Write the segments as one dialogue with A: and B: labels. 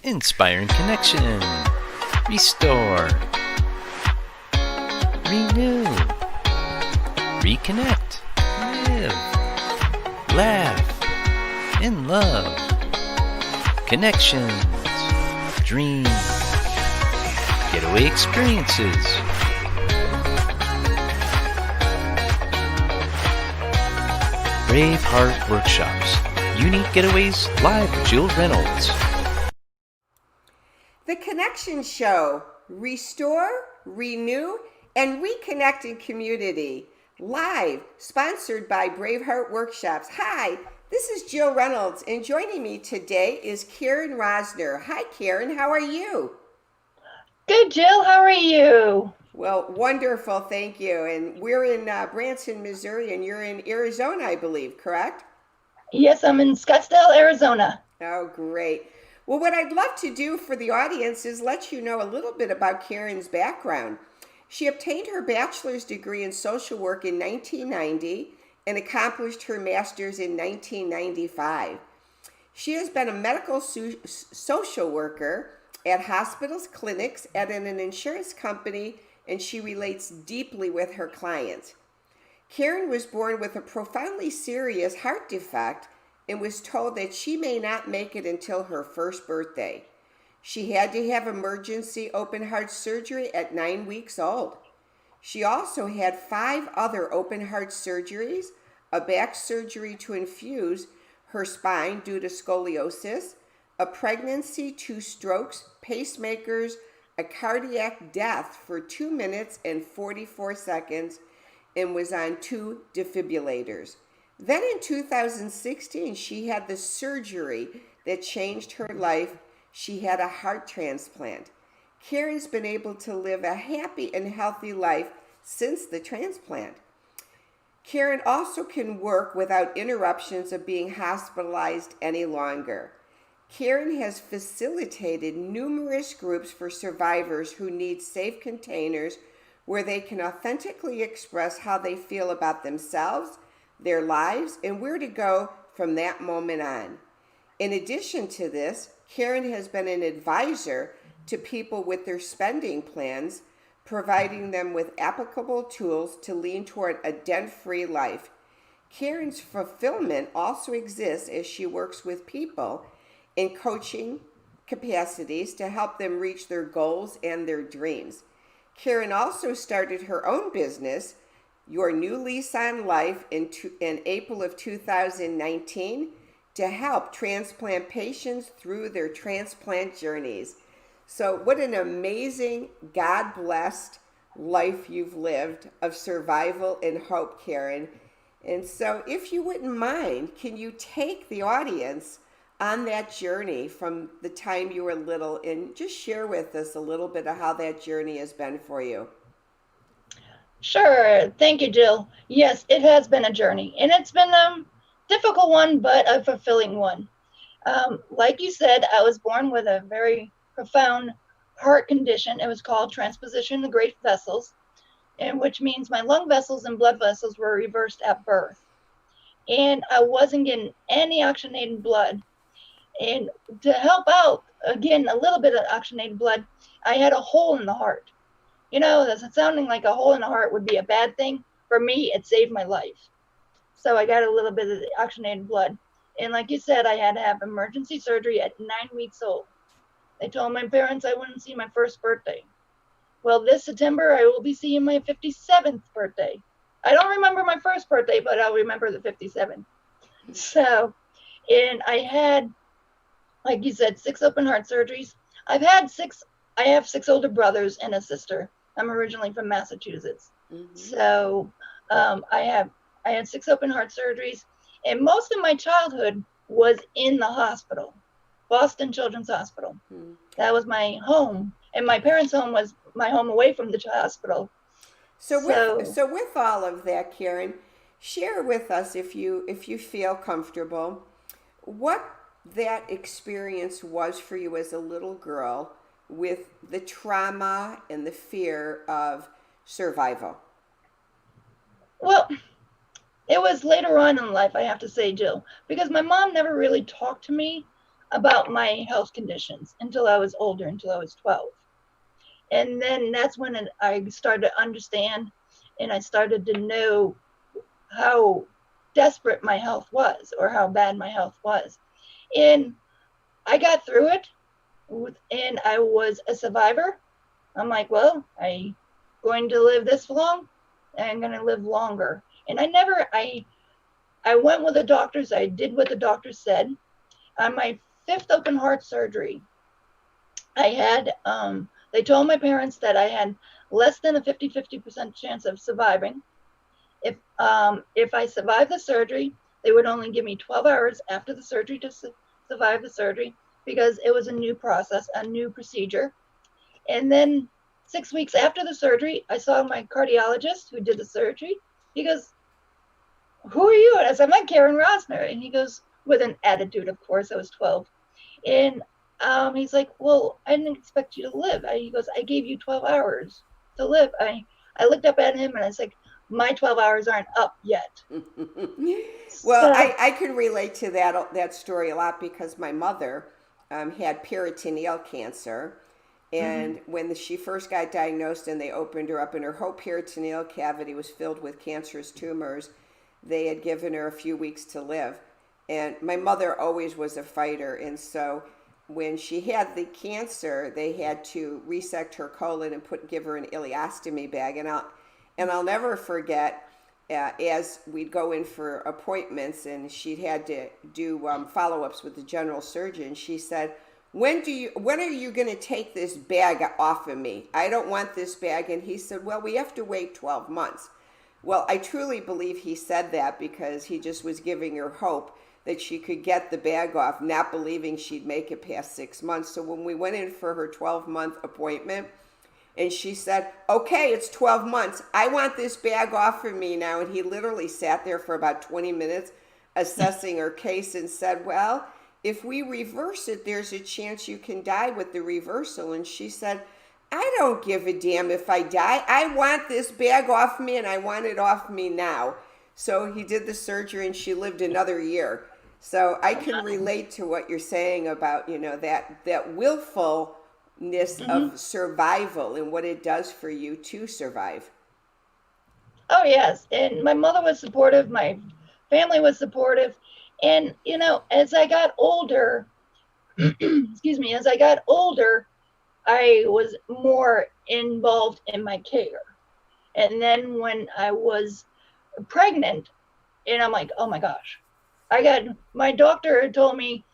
A: Inspiring connection. Restore. Renew. Reconnect. Live. Laugh. In love. Connections. Dream. Getaway experiences. Braveheart Workshops. Unique Getaways live with Jill Reynolds.
B: The Connection Show. Restore, renew, and reconnect in community. Live, sponsored by Braveheart Workshops. Hi, this is Jill Reynolds, and joining me today is Karen Rosner. Hi, Karen. How are you?
C: Good, Jill. How are you?
B: Well, wonderful. Thank you. And we're in Branson, Missouri, and you're in Arizona, I believe, correct?
C: Yes, I'm in Scottsdale, Arizona.
B: Oh, great. Well, what I'd love to do for the audience is let you know a little bit about Karen's background. She obtained her bachelor's degree in social work in 1990 and accomplished her master's in 1995. She has been a medical social worker at hospitals, clinics, and in an insurance company, and she relates deeply with her clients. Karen was born with a profoundly serious heart defect and was told that she may not make it until her first birthday. She had to have emergency open heart surgery at 9 weeks old. She also had 5 other open heart surgeries, a back surgery to infuse her spine due to scoliosis, a pregnancy, 2 strokes, pacemakers, a cardiac death for 2 minutes and 44 seconds, and was on 2 defibrillators. Then in 2016, she had the surgery that changed her life. She had a heart transplant. Karen's been able to live a happy and healthy life since the transplant. Karen also can work without interruptions of being hospitalized any longer. Karen has facilitated numerous groups for survivors who need safe containers where they can authentically express how they feel about themselves, their lives, and where to go from that moment on. In addition to this, Karen has been an advisor to people with their spending plans, providing them with applicable tools to lean toward a debt-free life. Karen's fulfillment also exists as she works with people in coaching capacities to help them reach their goals and their dreams. Karen also started her own business, Your New Lease on Life, in April of 2019 to help transplant patients through their transplant journeys. So what an amazing, God-blessed life you've lived of survival and hope, Karen. And so if you wouldn't mind, can you take the audience on that journey from the time you were little and just share with us a little bit of how that journey has been for you?
C: Sure. Thank you, Jill. Yes, it has been a journey, and it's been a difficult one, but a fulfilling one. Like you said, I was born with a very profound heart condition. It was called transposition of the great vessels, and which means my lung vessels and blood vessels were reversed at birth. And I wasn't getting any oxygenated blood. And to help out, again, a little bit of oxygenated blood, I had a hole in the heart. You know, that's sounding like a hole in the heart would be a bad thing. For me, it saved my life. So I got a little bit of the oxygenated blood. And like you said, I had to have emergency surgery at 9 weeks old. They told my parents I wouldn't see my first birthday. Well, this September, I will be seeing my 57th birthday. I don't remember my first birthday, but I'll remember the 57th. So, and I had, like you said, 6 open heart surgeries. I have 6 older brothers and a sister. I'm originally from Massachusetts. Mm-hmm. So I had 6 open heart surgeries, and most of my childhood was in the hospital, Boston Children's Hospital. Mm-hmm. That was my home, and my parents' home was my home away from the hospital.
B: So with all of that, Karen, share with us, if you feel comfortable, what that experience was for you as a little girl with the trauma and the fear of survival.
C: Well, it was later on in life, I have to say, Jill, because my mom never really talked to me about my health conditions until I was older, until I was 12. And then that's when I started to understand, and I started to know how desperate my health was, or how bad my health was. And I got through it, and I was a survivor. I'm like, well, I'm going to live this long, and I'm going to live longer. And I went with the doctors. I did what the doctors said. On my fifth open heart surgery, I had, they told my parents that I had less than a 50% chance of surviving. If I survived the surgery, they would only give me 12 hours after the surgery to survive the surgery, because it was a new process, a new procedure. And then 6 weeks after the surgery, I saw my cardiologist who did the surgery. He goes, "Who are you?" And I said, "I'm Karen Rosner." And he goes, with an attitude, of course, I was 12. And he's like, "Well, I didn't expect you to live." He goes, "I gave you 12 hours to live." I looked up at him and I was like, "My 12 hours aren't up yet."
B: Well,
C: So,
B: I can relate to that story a lot, because my mother had peritoneal cancer.
C: mhm.
B: And when she first got diagnosed and they opened her up and her whole peritoneal cavity was filled with cancerous tumors, they had given her a few weeks to live. And my mother always was a fighter. And so when she had the cancer, they had to resect her colon and give her an ileostomy bag. And I'll never forget, as we'd go in for appointments and she'd had to do follow-ups with the general surgeon, she said, when are you going to take this bag off of me? I don't want this bag. And he said, well, we have to wait 12 months. Well, I truly believe he said that because he just was giving her hope that she could get the bag off, not believing she'd make it past 6 months. So when we went in for her 12-month appointment, and she said, okay, it's 12 months. I want this bag off of me now. And he literally sat there for about 20 minutes assessing her case and said, well, if we reverse it, there's a chance you can die with the reversal. And she said, I don't give a damn if I die. I want this bag off me, and I want it off me now. So he did the surgery and she lived another year. So I can relate to what you're saying about, that willfulness
C: Mhm.
B: of survival and what it does for you to survive.
C: Oh, yes. And my mother was supportive. My family was supportive. And, as I got older, excuse me, as I got older, I was more involved in my care. And then when I was pregnant, and I'm like, oh my gosh, my doctor had told me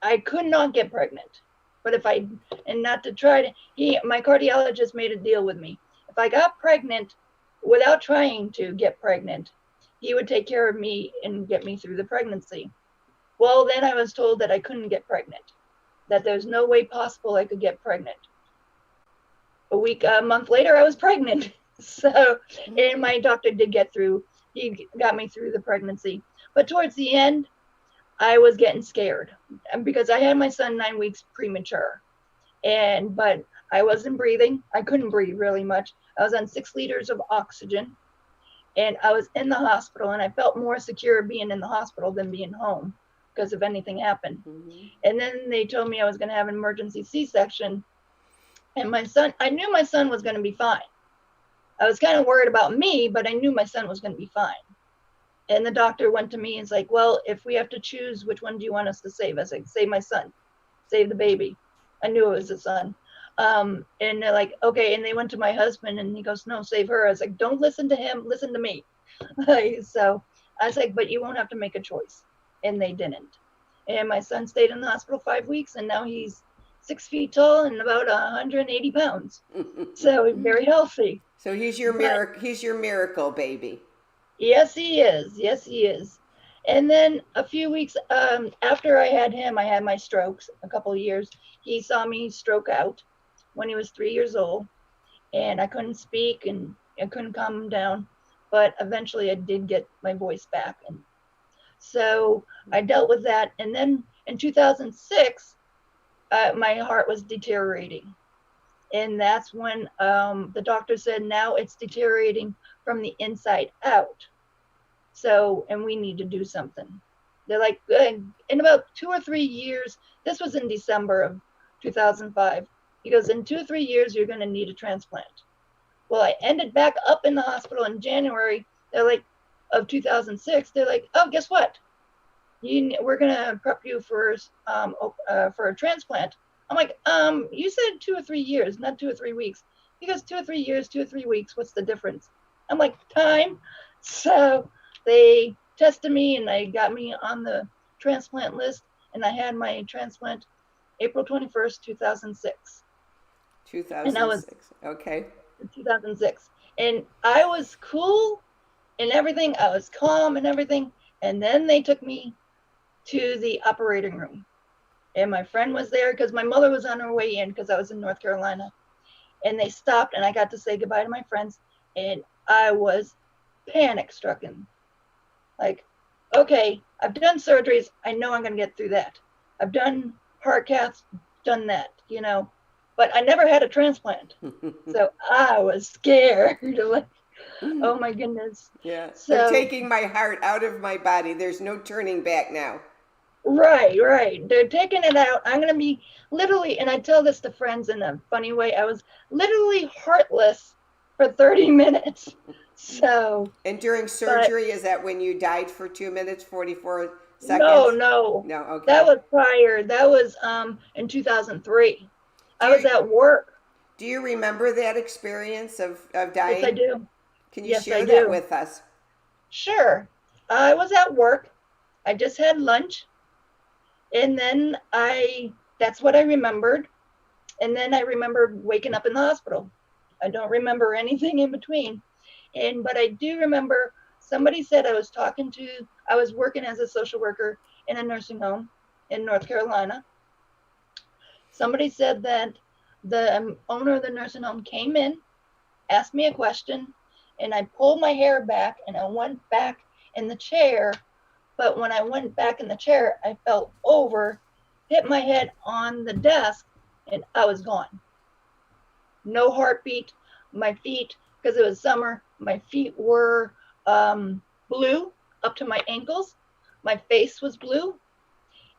C: I could not get pregnant. But and not to try to, my cardiologist made a deal with me. If I got pregnant without trying to get pregnant, he would take care of me and get me through the pregnancy. Well, then I was told that I couldn't get pregnant, that there's no way possible I could get pregnant. A month later, I was pregnant. So, and my doctor did he got me through the pregnancy. But towards the end, I was getting scared because I had my son 9 weeks premature. But I wasn't breathing. I couldn't breathe really much. I was on 6 liters of oxygen, and I was in the hospital, and I felt more secure being in the hospital than being home, because if anything happened.
B: Mm-hmm.
C: And then they told me I was going to have an emergency C-section. And I knew my son was going to be fine. I was kind of worried about me, but I knew my son was going to be fine. And the doctor went to me and was like, well, if we have to choose, which one do you want us to save? I was like, save my son, save the baby. I knew it was a son. And they're like, okay. And they went to my husband and he goes, no, save her. I was like, don't listen to him, listen to me. So I was like, but you won't have to make a choice. And they didn't. And my son stayed in the hospital 5 weeks, and now he's 6 feet tall and about 180 pounds. So very healthy.
B: So he's your miracle. He's your miracle baby.
C: Yes, he is. Yes, he is. And then a few weeks after I had him, I had my strokes, a couple of years. He saw me stroke out when he was 3 years old, and I couldn't speak and I couldn't calm him down. But eventually I did get my voice back. And so I dealt with that. And then in 2006, my heart was deteriorating. And that's when the doctor said, now it's deteriorating from the inside out. So, and we need to do something. They're like, in about 2 or 3 years, this was in December of 2005. He goes, in 2 or 3 years, you're going to need a transplant. Well, I ended back up in the hospital in January. They're like, of 2006. They're like, oh, guess what? We're going to prep you for a transplant. I'm like, you said 2 or 3 years, not 2 or 3 weeks. He goes, 2 or 3 years, 2 or 3 weeks. What's the difference? I'm like, time. So they tested me and they got me on the transplant list, and I had my transplant April 21st, 2006. And I was
B: 2006. Okay.
C: 2006. And I was cool and everything. I was calm and everything. And then they took me to the operating room. And my friend was there because my mother was on her way in because I was in North Carolina. And they stopped and I got to say goodbye to my friends. And I was panic stricken. Like, okay, I've done surgeries. I know I'm going to get through that. I've done heart caths, done that, but I never had a transplant. So I was scared. Like, oh my goodness.
B: Yeah.
C: So,
B: they're taking my heart out of my body. There's no turning back now.
C: Right. They're taking it out. I'm going to be literally, and I tell this to friends in a funny way, I was literally heartless for 30 minutes. So.
B: And during surgery, is that when you died for 2 minutes, 44 seconds?
C: No.
B: No, okay.
C: That was prior. That was in 2003. I was at work.
B: Do you remember that experience of dying?
C: Yes, I do.
B: Can you share that with us?
C: Sure. I was at work. I just had lunch. And then that's what I remembered. And then I remembered waking up in the hospital. I don't remember anything in between. But I do remember somebody said I was working as a social worker in a nursing home in North Carolina. Somebody said that the owner of the nursing home came in, asked me a question, and I pulled my hair back and I went back in the chair. But when I went back in the chair, I fell over, hit my head on the desk, and I was gone. No heartbeat. My feet, because it was summer, my feet were blue up to my ankles. My face was blue.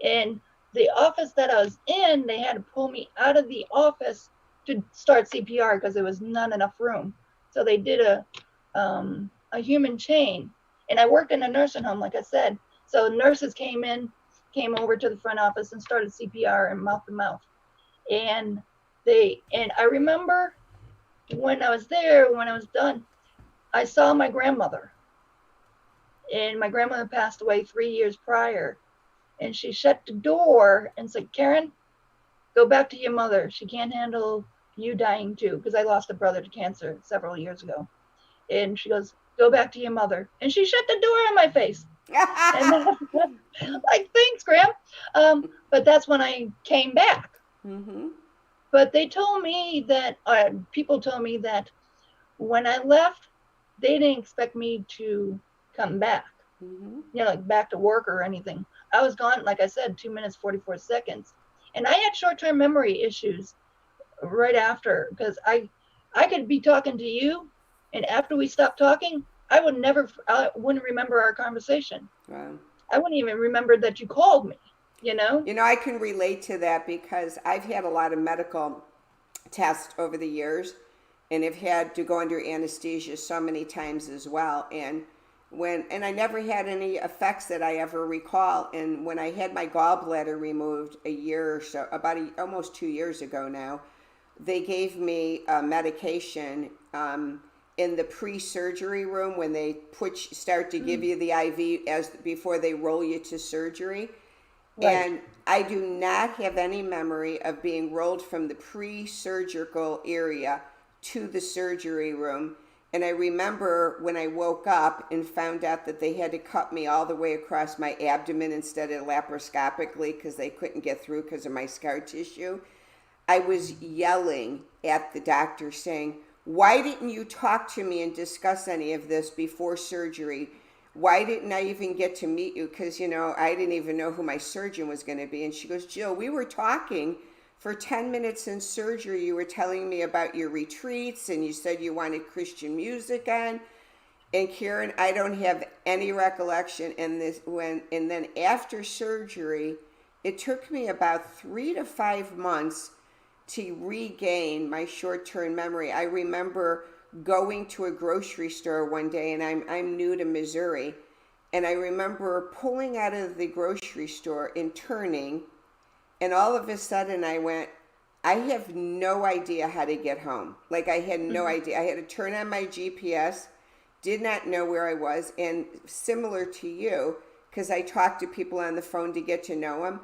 C: And the office that I was in, they had to pull me out of the office to start CPR because there was not enough room. So they did a human chain. And I worked in a nursing home, like I said. So nurses came over to the front office and started CPR and mouth to mouth. And I remember when I was there, when I was done, I saw my grandmother. And my grandmother passed away 3 years prior. And she shut the door and said, Karen, go back to your mother. She can't handle you dying too, because I lost a brother to cancer several years ago. And she goes, go back to your mother. And she shut the door on my face. And like, thanks, Graham. But that's when I came back.
B: Mm-hmm.
C: But they told me that, people told me that when I left, they didn't expect me to come back, like back to work or anything. I was gone, like I said, 2 minutes, 44 seconds. And I had short-term memory issues right after, because I could be talking to you, and after we stopped talking, I wouldn't remember our conversation.
B: Wow.
C: I wouldn't even remember that you called me,
B: I can relate to that because I've had a lot of medical tests over the years and have had to go under anesthesia so many times as well. And I never had any effects that I ever recall. And when I had my gallbladder removed a year or so, almost 2 years ago now, they gave me a medication in the pre-surgery room when they start to give you the IV before they roll you to surgery. Right. And I do not have any memory of being rolled from the pre-surgical area to the surgery room. And I remember when I woke up and found out that they had to cut me all the way across my abdomen instead of laparoscopically because they couldn't get through because of my scar tissue. I was yelling at the doctor saying, why didn't you talk to me and discuss any of this before surgery? Why didn't I even get to meet you? Because, I didn't even know who my surgeon was going to be. And she goes, Jill, we were talking for 10 minutes in surgery. You were telling me about your retreats and you said you wanted Christian music on. And Karen, I don't have any recollection in this and then after surgery, it took me about 3 to 5 months to regain my short-term memory. I remember going to a grocery store one day, and I'm new to Missouri, and I remember pulling out of the grocery store and turning, and all of a sudden I went, I have no idea how to get home. Like I had no idea. I had to turn on my GPS, did not know where I was, and similar to you, because I talked to people on the phone to get to know them.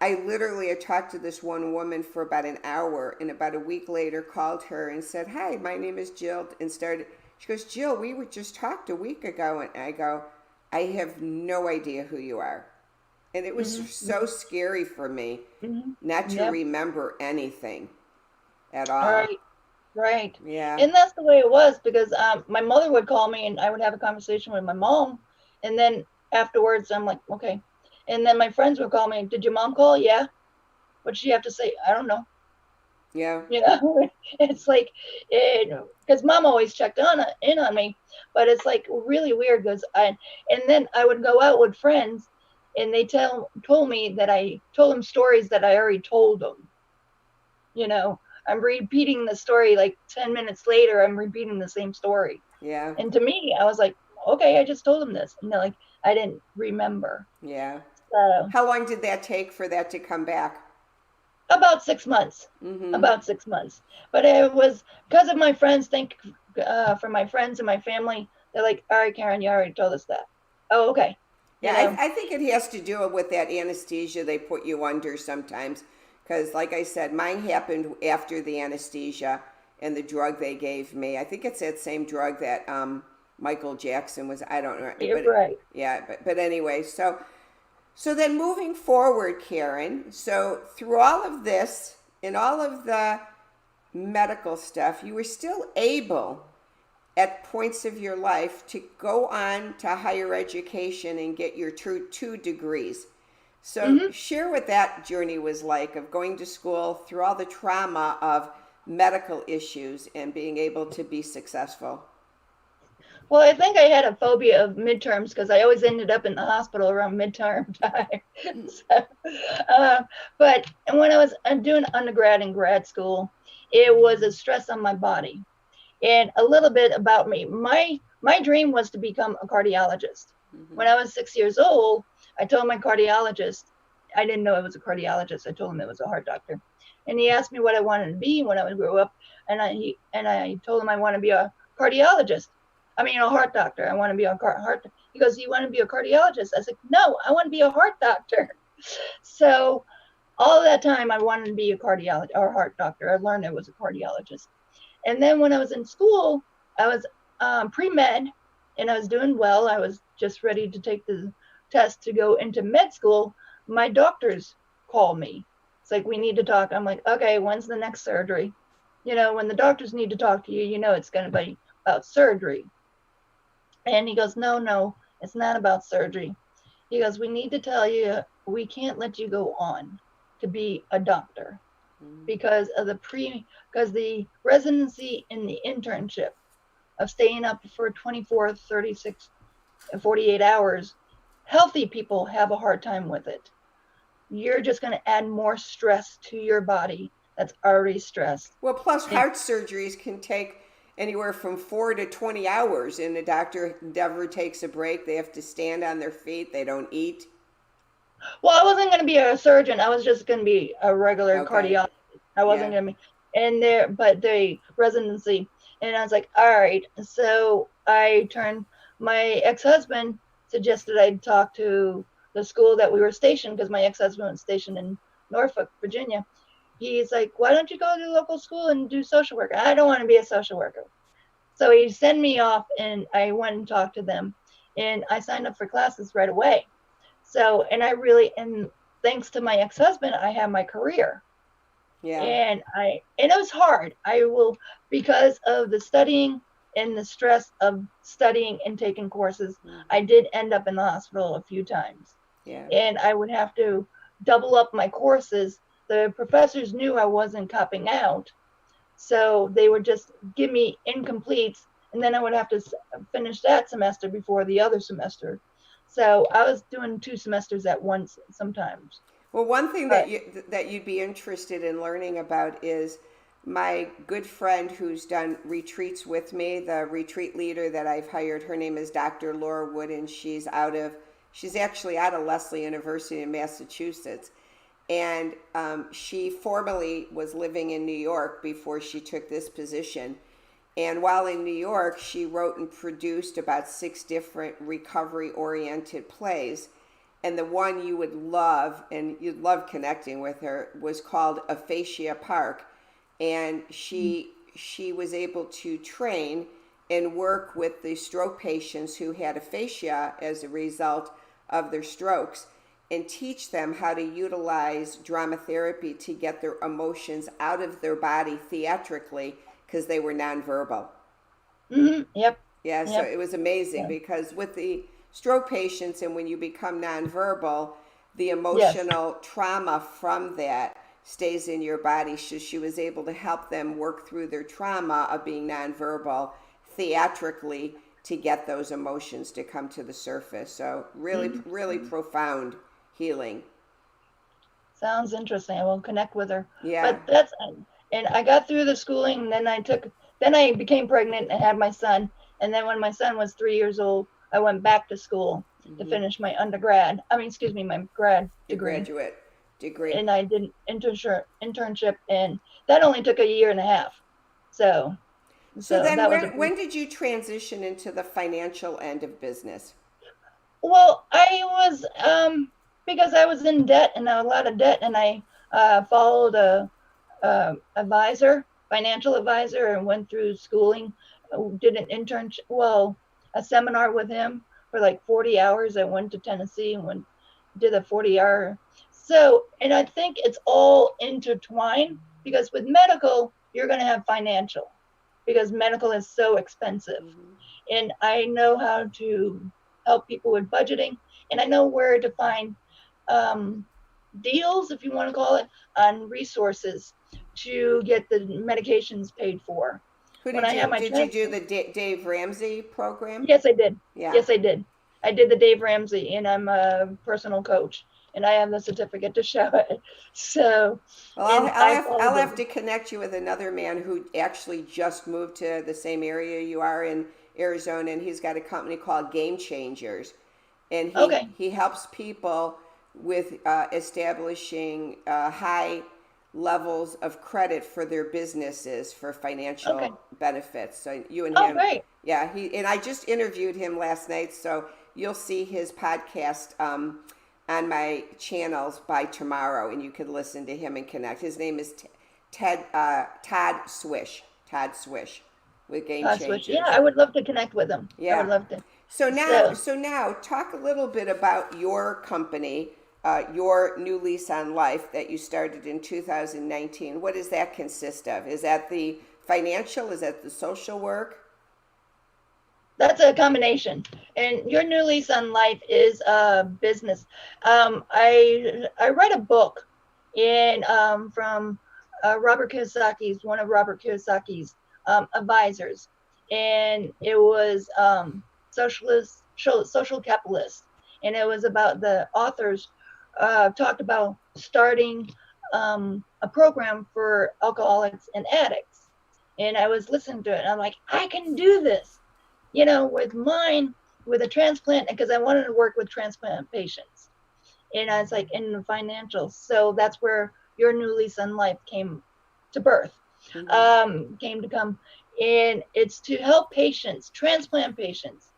B: I literally had talked to this one woman for about an hour, and about a week later called her and said, "Hi, my name is Jill," and started. She goes, "Jill, we were just talked a week ago," and I go, "I have no idea who you are," and it was so scary for me not to
C: Yep.
B: remember anything at
C: All
B: all.
C: right. Right.
B: Yeah,
C: And that's the way it was because my mother would call me and I would have a conversation with my mom. And then afterwards, I'm like, okay. And then my friends would call me, did your mom call? Yeah. What did she have to say? I don't know.
B: yeah,
C: You know, it's like, because mom always checked in on me, but it's like really weird because and then I would go out with friends and they told me that I told them stories that I already told them. You know, I'm repeating the story like 10 minutes later, I'm repeating the same story.
B: yeah,
C: And to me, I was like, okay, I just told them this. And they're like, I didn't remember.
B: yeah.
C: So
B: How long did that take for that to come back?
C: about 6 months,
B: Mm-hmm.
C: about 6 months. But it was because of my friends, for my friends and my family, they're like, all right, Karen, you already told us that. Oh, okay. You
B: Yeah,
C: know,
B: I think it has to do with that anesthesia they put you under sometimes. Because, like I said, mine happened after the anesthesia and the drug they gave me. I think it's that same drug that Michael Jackson was. I don't know,
C: you're
B: but
C: right.
B: yeah, but anyway. So then moving forward, Karen. So through all of this and all of the medical stuff, you were still able at points of your life to go on to higher education and get your two degrees. So
C: Hmm.
B: share what that journey was like of going to school through all the trauma of medical issues and being able to be successful.
C: Well, I think I had a phobia of midterms because I always ended up in the hospital around midterm time. So, uh, but when I was doing undergrad and grad school, it was a stress on my body. And a little bit about me. My dream was to become a cardiologist.
B: Mm-hmm.
C: When I was 6 years old, I told my cardiologist, I didn't know it was a cardiologist. I told him it was a heart doctor. And he asked me what I wanted to be when I grew up. And I told him I want to be a cardiologist. I mean, a heart doctor. I want to be a heart. He goes, "You want to be a cardiologist?" I said, "No, I want to be a heart doctor." So all that time, I wanted to be a cardiologist or a heart doctor. I learned I was a cardiologist. And then when I was in school, I was pre-med and I was doing well. I was just ready to take the test to go into med school. My doctors call me. It's like, we need to talk. I'm like, okay, when's the next surgery? You know, when the doctors need to talk to you, you know it's going to be about surgery. And he goes, no, no, it's not about surgery. He goes, we need to tell you, we can't let you go on to be a doctor because of because the residency and the internship of staying up for 24, 36, and 48 hours, healthy people have a hard time with it. You're just going to add more stress to your body that's already stressed.
B: Well, plus
C: And,
B: heart surgeries can take anywhere from 4 to 20 hours, and the doctor never takes a break. They have to stand on their feet. They don't eat.
C: well, I wasn't going to be a surgeon. I was just going to be a regular
B: Okay.
C: cardiologist. I wasn't
B: Yeah.
C: going to be, and there, but the residency. And I was like, all right. So my ex-husband suggested I'd talk to the school that we were stationed because my ex-husband was stationed in Norfolk, Virginia. He's like, why don't you go to the local school and do social work? I don't want to be a social worker. So he sent me off and I went and talked to them and I signed up for classes right away. So, and thanks to my ex-husband, I have my career.
B: Yeah.
C: And it was hard. Because of the studying and the stress of studying and taking courses, I did end up in the hospital a few times.
B: Yeah.
C: And I would have to double up my courses. The professors knew I wasn't copping out. So they would just give me incompletes and then I would have to finish that semester before the other semester. So I was doing 2 semesters at once sometimes.
B: Well, one thing
C: But
B: that you'd be interested in learning about is my good friend who's done retreats with me, the retreat leader that I've hired. Her name is Dr. Laura Wood, and she's actually out of Lesley University in Massachusetts. And she formerly was living in New York before she took this position. And while in New York, she wrote and produced about 6 different recovery oriented plays. And the one you would love, and you'd love connecting with her, was called Aphasia Park. And she was able to train and work with the stroke patients who had aphasia as a result of their strokes, and teach them how to utilize drama therapy to get their emotions out of their body theatrically because they were nonverbal.
C: yep,
B: Yeah, so
C: yep,
B: it was amazing
C: yeah.
B: because with the stroke patients, and when you become nonverbal, the
C: Yes.
B: emotional trauma from that stays in your body. So she was able to help them work through their trauma of being nonverbal theatrically to get those emotions to come to the surface. So really, really profound healing.
C: Sounds interesting. I will connect with her.
B: Yeah.
C: But and I got through the schooling, and then I became pregnant and had my son. And then when my son was 3 years old, I went back to school to finish my my grad
B: Your
C: degree.
B: graduate degree.
C: And I did an internship, and that only took a year and a half. So,
B: So
C: so
B: then
C: that was a
B: when did you transition into the financial end of business?
C: Well, I was because I was in debt and a lot of debt, and I followed a advisor, financial advisor, and went through schooling. Did an internship, a seminar with him for like 40 hours. I went to Tennessee and did a 40-hour. So, and I think it's all intertwined because with medical, you're going to have financial because medical is so expensive. And I know how to help people with budgeting, and I know where to find um, deals, if you want to call it, on resources to get the medications paid for.
B: Who
C: When I had my
B: did you do
C: transplant,
B: the Dave Ramsey program?
C: yes, I did.
B: Yeah.
C: Yes, I did. I did the Dave Ramsey, and I'm a personal coach, and I have the certificate to show it. So,
B: Well,
C: and I
B: I'll
C: followed
B: have
C: the
B: to connect you with another man who actually just moved to the same area you are in Arizona, and he's got a company called Game Changers, and
C: okay,
B: he helps people with establishing high levels of credit for their businesses for
C: okay.
B: financial benefits. So you and
C: Oh,
B: him,
C: great.
B: yeah, he and I just interviewed him last night, so you'll see his podcast on my channels by tomorrow, and you can listen to him and connect. His name is Todd Swish. Todd Swish with Game
C: Switch. Yeah,
B: Changers.
C: I would love to connect with them. I would
B: Yeah.
C: love to.
B: So
C: So,
B: so now, talk a little bit about your company, your New Lease on Life that you started in 2019. What does that consist of? Is that the financial? Is that the social work?
C: that's a combination. And your new lease on life is a business. I read a book in from Robert Kiyosaki's one of Robert Kiyosaki's advisors, and it was social capitalist, and it was about the authors talked about starting a program for alcoholics and addicts. And I was listening to it, and I'm like, I can do this, with mine, with a transplant, because I wanted to work with transplant patients. And I was like, in the financial. So that's where your new lease on life came to birth, came to come. And it's to help patients, transplant patients,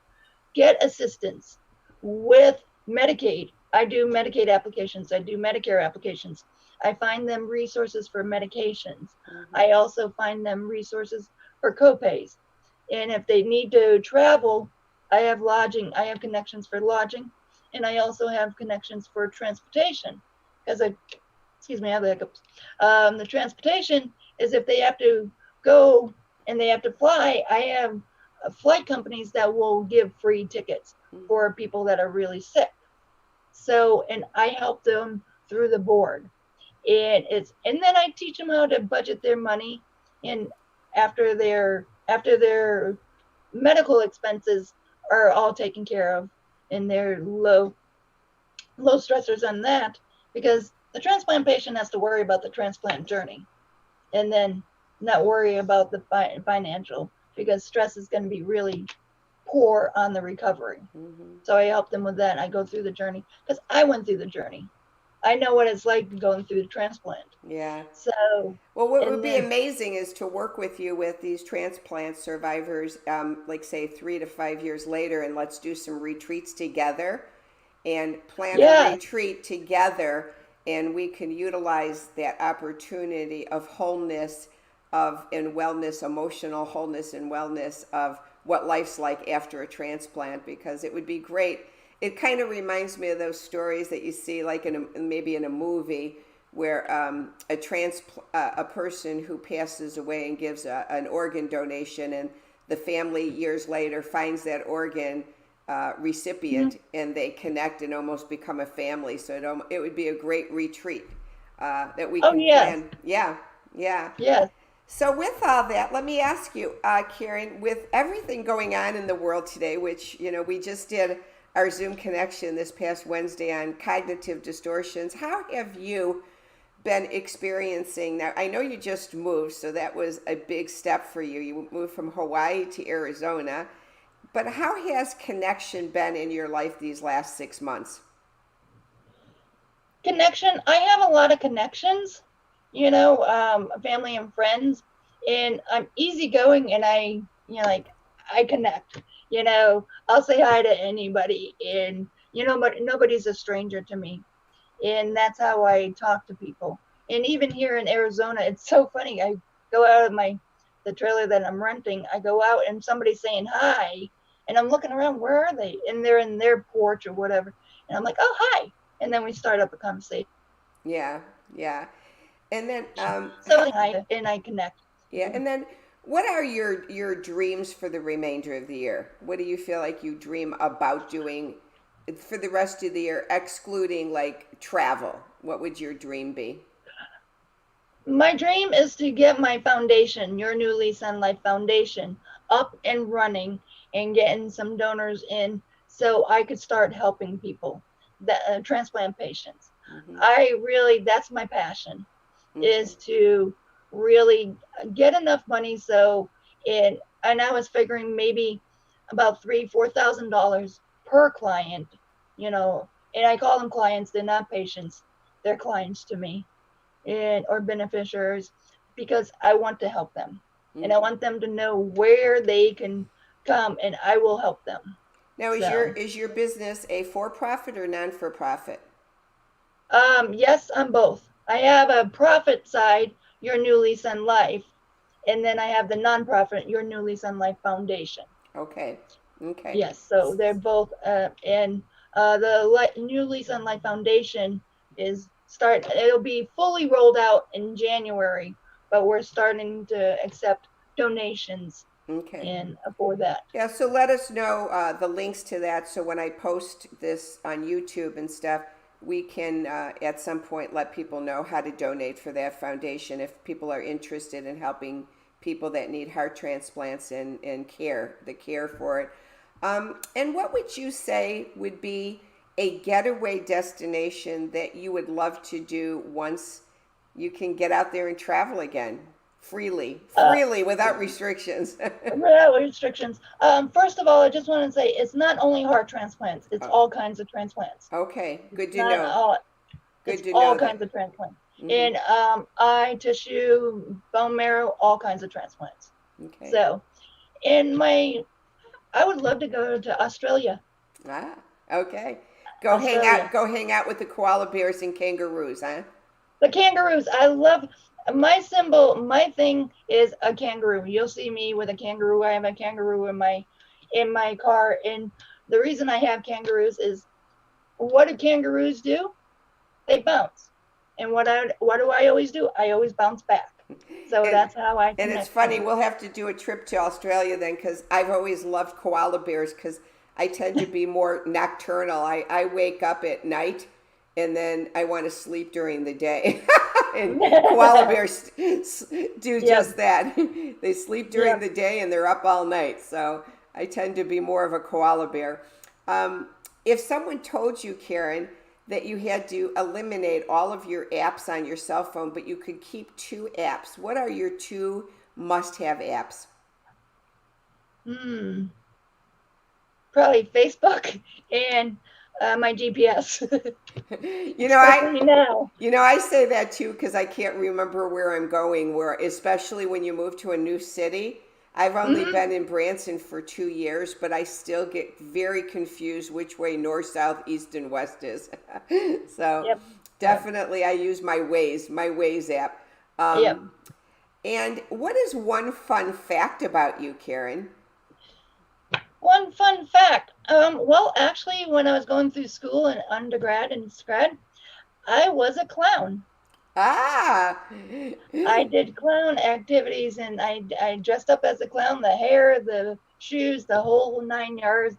C: get assistance with Medicaid. I do Medicaid applications, I do Medicare applications. I find them resources for medications. I also find them resources for copays. And if they need to travel, I have lodging, I have connections for lodging, and I also have connections for transportation. Because excuse me, I have the hiccups. The transportation is if they have to go and they have to fly, I have flight companies that will give free tickets for people that are really sick. So, and I help them through the board. And then I teach them how to budget their money, and after their medical expenses are all taken care of, and they're low stressors on that, because the transplant patient has to worry about the transplant journey and then not worry about the financial, because stress is going to be really poor on the recovery. So I help them with that. I go through the journey because I went through the journey. I know what it's like going through the transplant.
B: Yeah.
C: So,
B: Well, what would
C: and
B: be
C: then,
B: amazing is to work with you with these transplant survivors, like say 3 to 5 years later, and let's do some retreats together and plan a
C: yeah,
B: retreat together, and we can utilize that opportunity of wholeness of and wellness, emotional wholeness and wellness of what life's like after a transplant, because it would be great. It kind of reminds me of those stories that you see like maybe in a movie where a person who passes away and gives an organ donation, and the family years later finds that organ recipient, and they connect and almost become a family. So it would be a great retreat that we
C: oh
B: can
C: yes,
B: plan. Yeah, yeah.
C: yes.
B: So with all that, let me ask you, Karen, with everything going on in the world today, which, we just did our Zoom connection this past Wednesday on cognitive distortions, how have you been experiencing? Now, I know you just moved, so that was a big step for you. You moved from Hawaii to Arizona, but how has connection been in your life these last 6 months?
C: Connection. I have a lot of connections, family and friends, and I'm easygoing, and like I connect. I'll say hi to anybody, and but nobody's a stranger to me, and that's how I talk to people. And even here in Arizona, it's so funny. I go out of the trailer that I'm renting. I go out, and somebody's saying hi, and I'm looking around. Where are they? And they're in their porch or whatever, and I'm like, oh hi, and then we start up a conversation.
B: Yeah, yeah. And then,
C: So and I connect.
B: yeah, and then, what are your dreams for the remainder of the year? What do you feel like you dream about doing for the rest of the year, excluding like travel? What would your dream be?
C: My dream is to get my foundation, Your New Lease on Life Foundation, up and running and getting some donors in so I could start helping people, that transplant patients.
B: Hmm.
C: That's my passion,
B: Okay.
C: is to really get enough money so and I was figuring maybe about $3,000-4,000 per client, you know, and I call them clients, they're not patients, they're clients to me, and or beneficiaries, because I want to help them, and I
B: Hmm.
C: want them to know where they can come, and I will help them.
B: Now,
C: So,
B: is your business a for profit or non for profit?
C: yes, I'm both. I have a profit side, Your New Lease on Life, and then I have the nonprofit, Your New Lease on Life Foundation.
B: Okay. Okay.
C: Yes, so they're both, and the New Lease on Life Foundation it'll be fully rolled out in January, but we're starting to accept donations
B: Okay.
C: and for that.
B: Yeah, so let us know the links to that. So when I post this on YouTube and stuff, we can at some point let people know how to donate for that foundation if people are interested in helping people that need heart transplants and the care for it. And what would you say would be a getaway destination that you would love to do once you can get out there and travel again freely,
C: Uh,
B: freely without restrictions?
C: Without restrictions. First of all, I just want to say it's not only heart transplants; it's all kinds of transplants.
B: Okay,
C: It's
B: good to
C: not
B: know.
C: all.
B: Good
C: It's
B: to
C: all
B: know
C: kinds
B: that.
C: of transplants.
B: Hmm.
C: And eye tissue, bone marrow, all kinds of transplants.
B: Okay.
C: So, and I would love to go to Australia.
B: Ah, okay.
C: Australia.
B: Go hang out with the koala bears and kangaroos, huh?
C: The kangaroos. I love my symbol. My thing is a kangaroo. You'll see me with a kangaroo. I have a kangaroo in my car. And the reason I have kangaroos is, what do kangaroos do? They bounce. And what do I always do? I always bounce back. So
B: And
C: that's how I
B: and it's
C: connect to
B: funny.
C: them.
B: We'll have to do a trip to Australia then, because I've always loved koala bears because I tend to be more nocturnal. I wake up at night and then I want to sleep during the day. And koala bears do
C: Yep.
B: just that. They sleep during
C: Yep.
B: the day and they're up all night. So I tend to be more of a koala bear. If someone told you, Karen, that you had to eliminate all of your apps on your cell phone, but you could keep 2 apps, what are your 2 must-have apps?
C: Probably Facebook and my GPS.
B: You know,
C: Especially now.
B: I say that too because I can't remember where I'm going. Where, especially when you move to a new city. I've only been in Branson for 2 years, but I still get very confused which way north, south, east, and west is. So
C: Yep.
B: definitely, I use my Waze app.
C: Yep.
B: And what is one fun fact about you, Karen?
C: One fun fact. Well, actually, when I was going through school in undergrad and grad, I was a clown.
B: Ah,
C: I did clown activities, and I dressed up as a clown, the hair, the shoes, the whole 9 yards.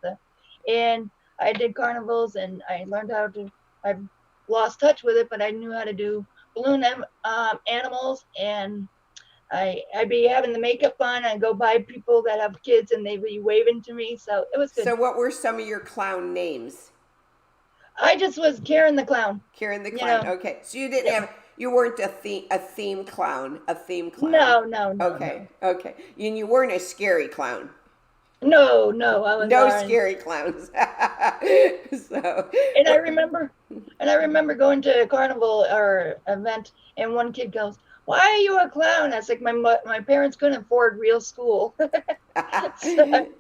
C: And I did carnivals, and I learned how to. I lost touch with it, but I knew how to do balloon animals, and I'd be having the makeup on and go by people that have kids, and they'd be waving to me. So it was good.
B: so what were some of your clown names?
C: I just was Karen the clown.
B: Karen the clown.
C: know.
B: Okay, so you weren't a theme clown.
C: No.
B: Okay, okay. And you weren't a scary clown.
C: No, I was
B: No
C: orange.
B: scary clowns. So,
C: And I remember going to a carnival or event, and one kid goes, "Why are you a clown?" I was like, my parents couldn't afford real school. So,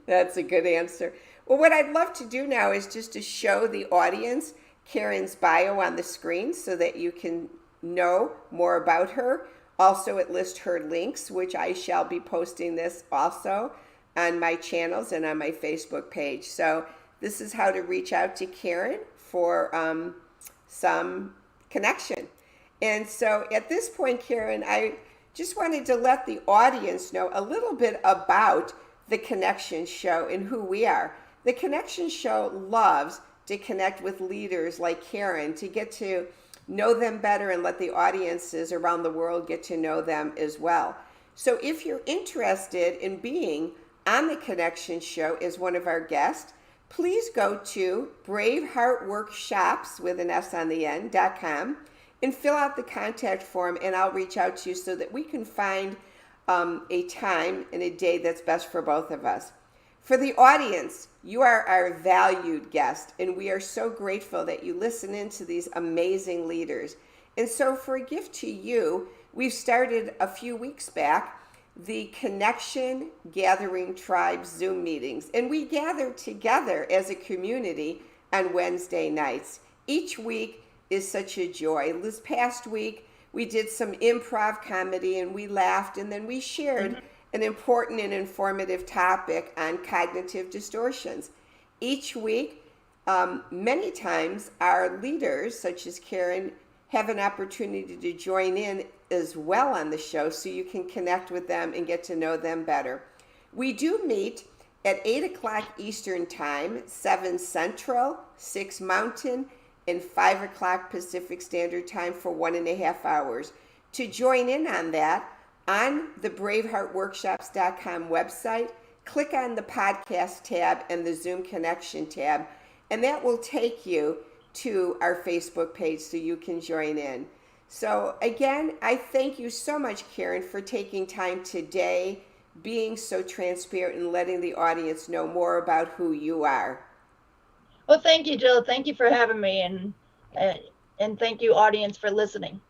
B: that's a good answer. Well, what I'd love to do now is just to show the audience Karen's bio on the screen so that you can know more about her. Also, it lists her links, which I shall be posting this also on my channels and on my Facebook page. So this is how to reach out to Karen for some connection. And so at this point, Karen, I just wanted to let the audience know a little bit about the Connection Show and who we are. The Connection Show loves to connect with leaders like Karen to get to know them better and let the audiences around the world get to know them as well. So if you're interested in being on the Connection Show as one of our guests, please go to braveheartworkshops with an S on the end.com and fill out the contact form, and I'll reach out to you so that we can find a time and a day that's best for both of us. For the audience, you are our valued guest, and we are so grateful that you listen in to these amazing leaders. And so for a gift to you, we've started a few weeks back the Connection Gathering Tribe Zoom meetings, and we gather together as a community on Wednesday nights. Each week is such a joy. This past week, we did some improv comedy, and we laughed, and then we shared an important and informative topic on cognitive distortions. Each week, many times, our leaders, such as Karen, have an opportunity to join in as well on the show so you can connect with them and get to know them better. We do meet at 8 o'clock Eastern Time, 7 Central, 6 Mountain, and 5 o'clock Pacific Standard Time for 1.5 hours. To join in on that, on the braveheartworkshops.com website, click on the podcast tab and the Zoom Connection tab, and that will take you to our Facebook page so you can join in. So again, I thank you so much, Karen, for taking time today, being so transparent and letting the audience know more about who you are.
C: well, thank you, Jill. Thank you for having me, and thank you, audience, for listening.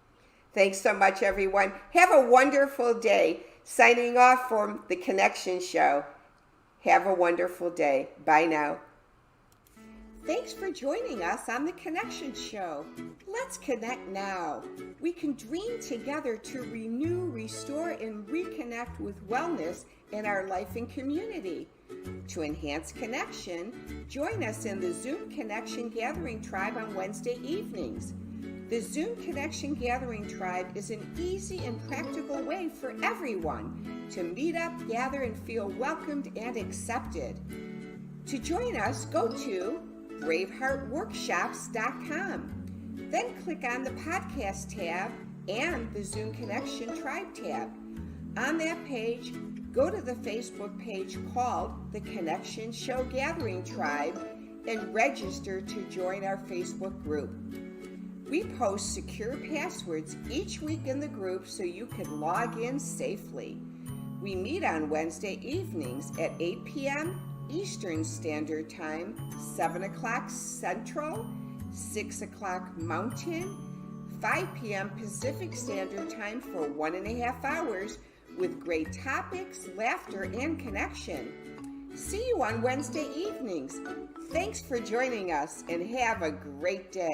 B: Thanks so much, everyone. Have a wonderful day. Signing off from the Connection Show. Have a wonderful day. Bye now. Thanks for joining us on the Connection Show. Let's connect now. We can dream together to renew, restore, and reconnect with wellness in our life and community. To enhance connection, join us in the Zoom Connection Gathering Tribe on Wednesday evenings. The Zoom Connection Gathering Tribe is an easy and practical way for everyone to meet up, gather, and feel welcomed and accepted. To join us, go to braveheartworkshops.com. Then click on the podcast tab and the Zoom Connection Tribe tab. On that page, Go to the Facebook page called the Connection Show Gathering Tribe and register to join our Facebook group. We post secure passwords each week in the group so you can log in safely. We meet on Wednesday evenings at 8 p.m. Eastern Standard Time, 7 o'clock Central, 6 o'clock Mountain, 5 p.m. Pacific Standard Time for 1.5 hours with great topics, laughter, and connection. See you on Wednesday evenings. Thanks for joining us and have a great day.